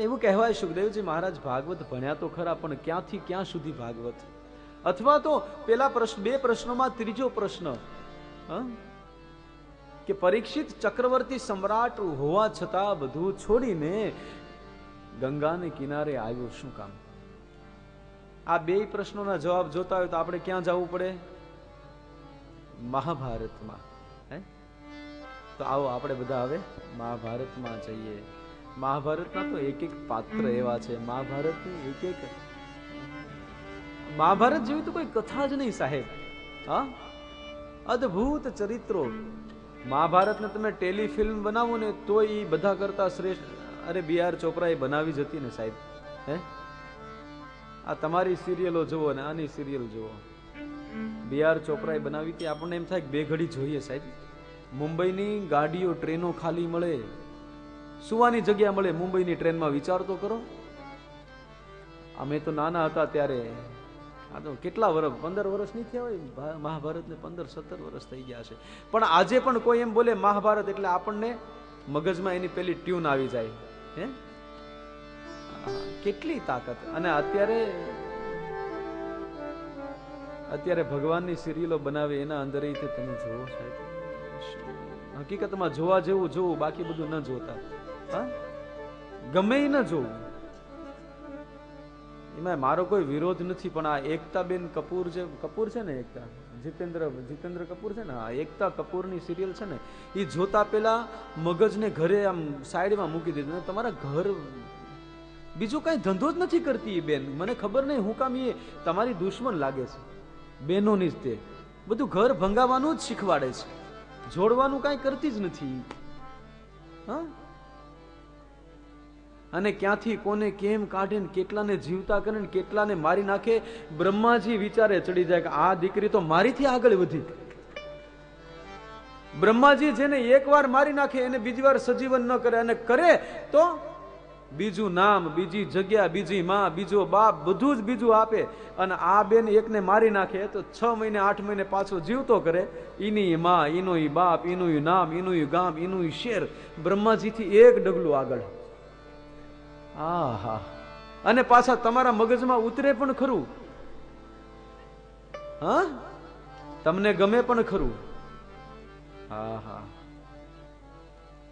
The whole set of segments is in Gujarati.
એવું કહેવાય સુખદેવજી મહારાજ ભાગવત ભણ્યા તો ખરા, પણ ક્યાંથી ક્યાં સુધી ભાગવત? અથવા તો પેલા પ્રશ્ન, બે પ્રશ્નોમાં ત્રીજો પ્રશ્ન, કે પરીક્ષિત ચક્રવર્તી સમ્રાટ હોવા છતાં બધું છોડીને ગંગાને કિનારે આવ્યો શું કામ? આ બે પ્રશ્નોના જવાબ જોતા હોય તો આપણે ક્યાં જવું પડે? મહાભારતમાં. તો આવો આપણે બધા હવે મહાભારતમાં જઈએ. મહાભારતના તો એક એક પાત્ર એવા છે. મહાભારત જેવી તો કોઈ કથા જ નહીં સાહેબ. હા, અદ્ભુત ચરિત્રો. મહાભારતને તમે ટેલિફિલ્મ બનાવો ને તો એ બધા કરતા શ્રેષ્ઠ. અરે બી.આર. ચોપરાએ બનાવી જ હતી ને સાહેબ. આ તમારી સિરિયલો જુઓ ને આની સિરિયલ જુઓ. બી.આર. ચોપરાએ બનાવી હતી. આપણને એમ થાય કે બે ઘડી જોઈએ સાહેબ. મુંબઈની ગાડીઓ, ટ્રેનો ખાલી મળે, સુવાની જગ્યા મળે મુંબઈની ટ્રેનમાં. વિચાર તો કરો. અમે તો નાના હતા ત્યારે, આ તો કેટલા વર્ષ, 15 વર્ષ નહીં થયા હોય મહાભારતને, 15-17 વર્ષ થઈ ગયા છે. પણ આજે પણ કોઈ એમ બોલે મહાભારત એટલે આપણને મગજમાં એની પેલી ટ્યુન આવી જાય. કેટલી તાકાત. અને અત્યારે ભગવાનની સિરિયલો બનાવે એના અંદર તમે જોવો સાહેબ, હકીકતમાં જોવા જેવું જોવું, બાકી બધું ન જોતા. ગમે ન જોવું. એમાં મારો કોઈ વિરોધ નથી, પણ આ એકતાબેન કપૂર છે ને, એકતા જીતેન્દ્ર કપૂર છે ને, આ એકતા કપૂરની સિરિયલ છે ને, એ જોતા પેલા મગજને ઘરે આમ સાઈડમાં મૂકી દીધું. તમારા ઘર બીજું કઈ ધંધો જ નથી કરતી એ બેન. મને ખબર નહીં હું કામ એ તમારી દુશ્મન લાગે છે. બેનોની જ તે બધું ઘર ભંગાવાનું જ શીખવાડે છે, જોડવાનું કઈ કરતી જ નથી. અને ક્યાંથી કોને કેમ કાઢે ને કેટલાને જીવતા કરે ને કેટલાને મારી નાખે. બ્રહ્માજી વિચારે ચડી જાય કે આ દીકરી તો મારીથી આગળ વધી. બ્રહ્માજી જેને એકવાર મારી નાખે એને બીજી વાર સજીવન ન કરે, અને કરે તો બીજું નામ, બીજી જગ્યા, બીજી માં, બીજો બાપ, બધું જ બીજું આપે. અને આ બેન એકને મારી નાખે તો 6 મહિને 8 મહિને પાછો જીવતો કરે. એની માં, એનો બાપ, એનું નામ, એનું ગામ, એનું શેર. બ્રહ્માજીથી એક ડગલું આગળ. આહા. અને પાછા તમારા મગજમાં ઉતરે પણ ખરું. તમને ગમે પણ ખરું. આહા.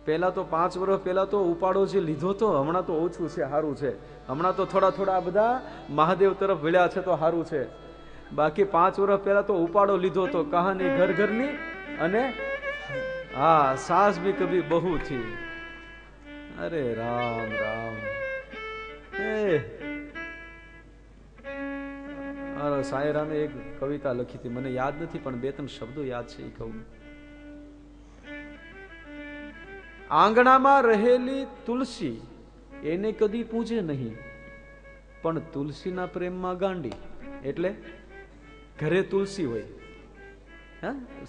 પેલા તો 5 વર્ષ પહેલા તો ઉપાડો જે લીધો તો, હમણાં તો ઓછું છે, સારું છે. હમણાં તો થોડા બધા મહાદેવ તરફ વળ્યા છે તો સારું છે. બાકી 5 વર્ષ પહેલા તો ઉપાડો લીધો તો કહાની ઘરની. અને હા, સાસ ભી કભી બહુ થી. અરે રામ રામ. સાયરામે એક કવિતા લખી હતી, મને યાદ નથી પણ 2-3 શબ્દો યાદ છે. એ કહું, આંગણામાં રહેલી તુલસી એને કદી પૂજે નહીં, પણ તુલસીના પ્રેમમાં ગાંડી. એટલે ઘરે તુલસી હોય,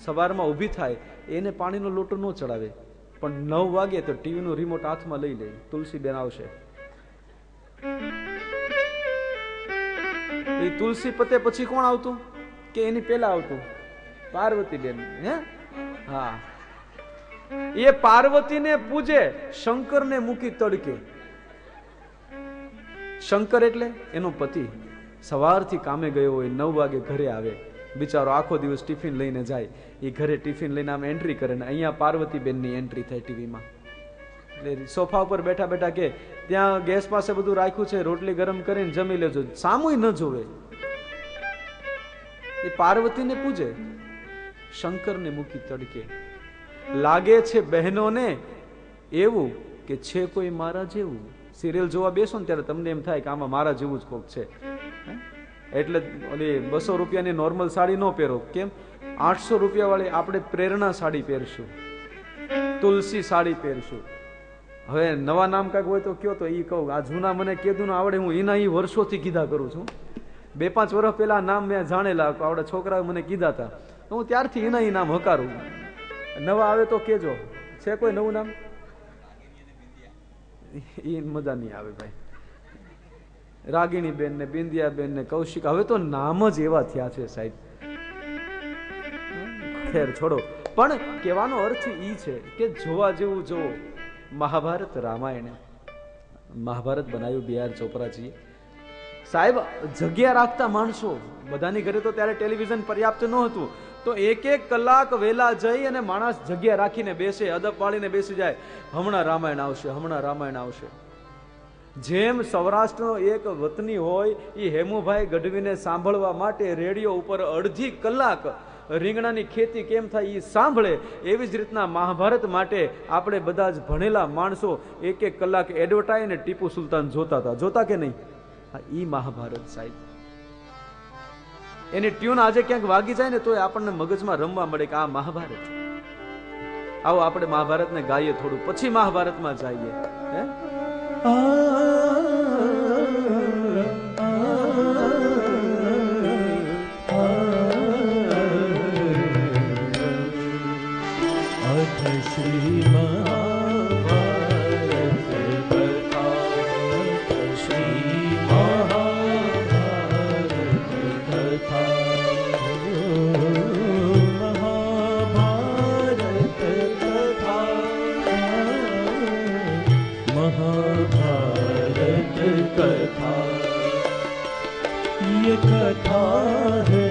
સવારમાં ઊભી થાય એને પાણીનો લોટો ન ચડાવે, પણ 9 વાગે તો ટીવીનો રિમોટ હાથમાં લઈ લે, તુલસી બેન આવશે. એ તુલસી પતે પછી કોણ આવતું કે એની પેલા આવતું? પાર્વતી બેન. હા, એ પાર્વતીને પૂજે, શંકરને મૂકી તડકે. શંકર એટલે એનો પતિ. સવારથી કામે ગયો હોય, 9 વાગે ઘરે આવે, બિચારો આખો દિવસ ટિફિન લઈને જાય. એ ઘરે ટિફિન લઈને આમ એન્ટ્રી કરે ને અહીંયા પાર્વતી બેનની એન્ટ્રી થાય ટીવીમાં. એટલે સોફા ઉપર બેઠા બેઠા કે ત્યાં ગેસ પાસે બધું રાખ્યું છે, રોટલી ગરમ કરીને જમી લેજો. સામુય ન જોવે. એ પાર્વતીને પૂજે, શંકરને મૂકી તડકે. લાગે છે બહેનોને એવું કે છે કોઈ મારા જેવું. સિરિયલ જોવા બેસો ને ત્યારે તમને એમ થાય કે આમાં મારા જેવું જ કોક છે. એટલે ઓલી 200 રૂપિયાની નોર્મલ સાડી ન પહેરો. કેમ? 800 રૂપિયા વાળી આપણે પ્રેરણા સાડી પહેરશું, તુલસી સાડી પહેરશું. હવે નવા નામ કાંઈક હોય તો કયો તો એ કહું. આ જૂના મને કીધું ને આવડે, હું એના વર્ષોથી કીધા કરું છું. 2-5 વર્ષ પહેલા નામ મેં જાણેલા, આવડા છોકરાઓ મને કીધા હતા, હું ત્યારથી એના નામ હકારું. નવા આવે તો કેજો. છે કોઈ નવું નામ? એ મજા નહીં આવે ભાઈ. રાગીણી બેન ને, બિંદિયા બેન ને, કૌશિક, હવે તો નામ જ એવા થયા છે સાહેબ. ખેર છોડો. પણ કહેવાનો અર્થ ઈ છે કે જોવા જેવું જોવો મહાભારત રામાયણ. મહાભારત બનાવ્યું બી આર ચોપરાજીએ. સાહેબ જગ્યા રાખતા માણસો, બધાની ઘરે તો ત્યારે ટેલિવિઝન પર્યાપ્ત ન હતું, તો એક કલાક વહેલા જઈ અને માણસ જગ્યા રાખીને બેસે, અદબ વાળીને બેસી જાય, હમણાં રામાયણ આવશે, હમણાં રામાયણ આવશે. જેમ સૌરાષ્ટ્રનો એક વતની હોય એ હેમુભાઈ ગઢવીને સાંભળવા માટે રેડિયો ઉપર અડધી કલાક રીંગણાની ખેતી કેમ થાય એ સાંભળે, એવી જ રીતના મહાભારત માટે આપણે બધા જ ભણેલા માણસો એક કલાક એડવર્ટાઈઝ ને ટીપુ સુલતાન જોતા હતા. જોતા કે નહીં? હા, ઈ મહાભારત સાહેબ. એની ટ્યુન આજે ક્યાંક વાગી જાય ને તો આપણને મગજમાં રમવા મળે કે આ મહાભારત. આવો આપણે મહાભારતને ગાઈએ થોડું, પછી મહાભારતમાં જઈએ. હે कथा है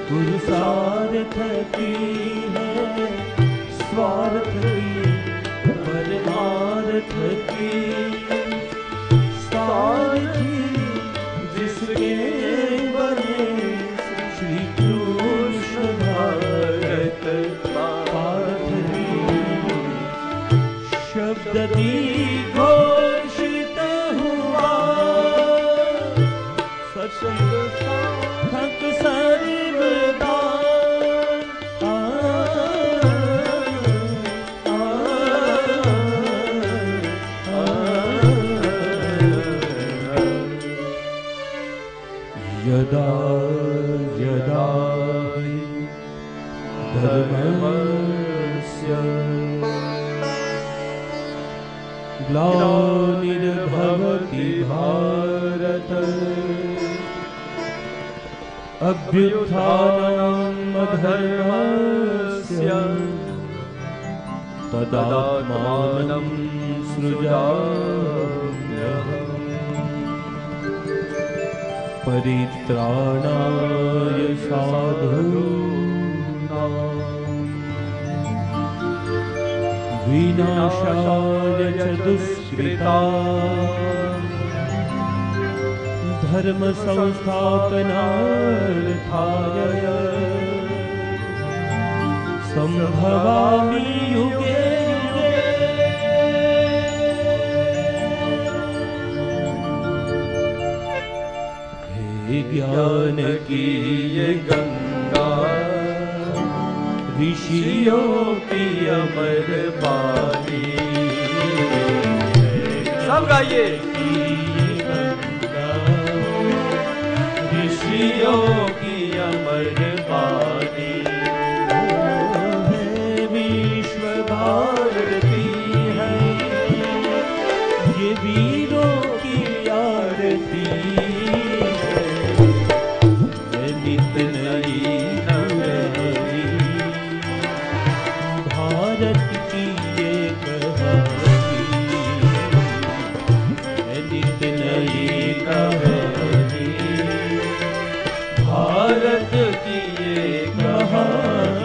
पुरुषार्थ की है, स्वार्थ की परमार्थ की, सारथी जिसके बने श्री कृष्ण भारत पार्थी, शब्द घोषित हुआ थक सर्वदा, यदा यदा धर्मस्य ग्लानिर्भवति भारत, अभ्युत्थानम् अधर्मस्य तदात्मानं सृजाम्यहम्, परित्राणाय साधूनां विनाशाय च दुष्कृतां, धर्म संस्थापनार्थाय संभवामि युगे युगे। हे ज्ञान की ये गंगा, ऋषियों की अमर वाणी, सब गाइए। ऋषियों की अमर वाणी है, विश्व भारती है ये वीरों की आरती है, नित नई नवली भारत की ये कहानी है, नित नई नवली भारत की ये महाभारत।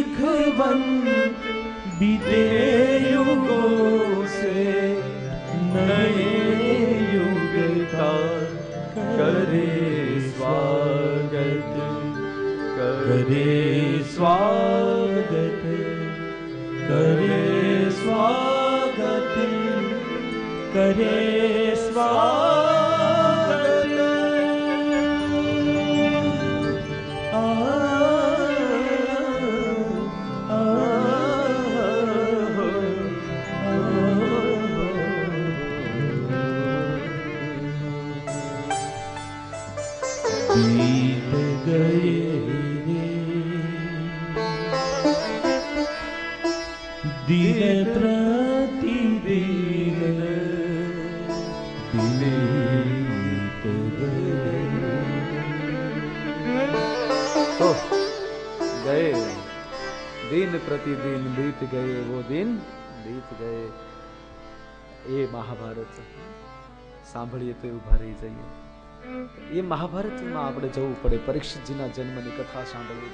सीखवंत बीते युगों से नए युग का करे स्वागत, करे स्वागत, करे स्वागत, करे स्वागत। बीत गए रे दिन प्रतिदिन बीत गए तो गए दिन प्रतिदिन बीत गए वो दिन बीत गए. એ મહાભારત સાંભળીએ તો ઉભા રહી જઈએ. એ મહાભારતમાં આપણે જવું પડે. પરીક્ષિતજીના જન્મની કથા સાંભળવી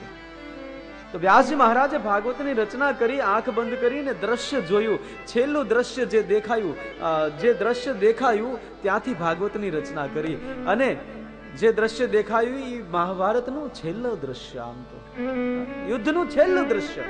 તો વ્યાસજી મહારાજે ભાગવતની રચના કરી, આંખ બંધ કરીને દ્રશ્ય જોયું. છેલ્લું દ્રશ્ય જે દેખાયું ત્યાંથી ભાગવતની રચના કરી. અને જે દ્રશ્ય દેખાયું એ મહાભારતનું છેલ્લું દ્રશ્ય, આમ તો યુદ્ધનું છેલ્લું દ્રશ્ય.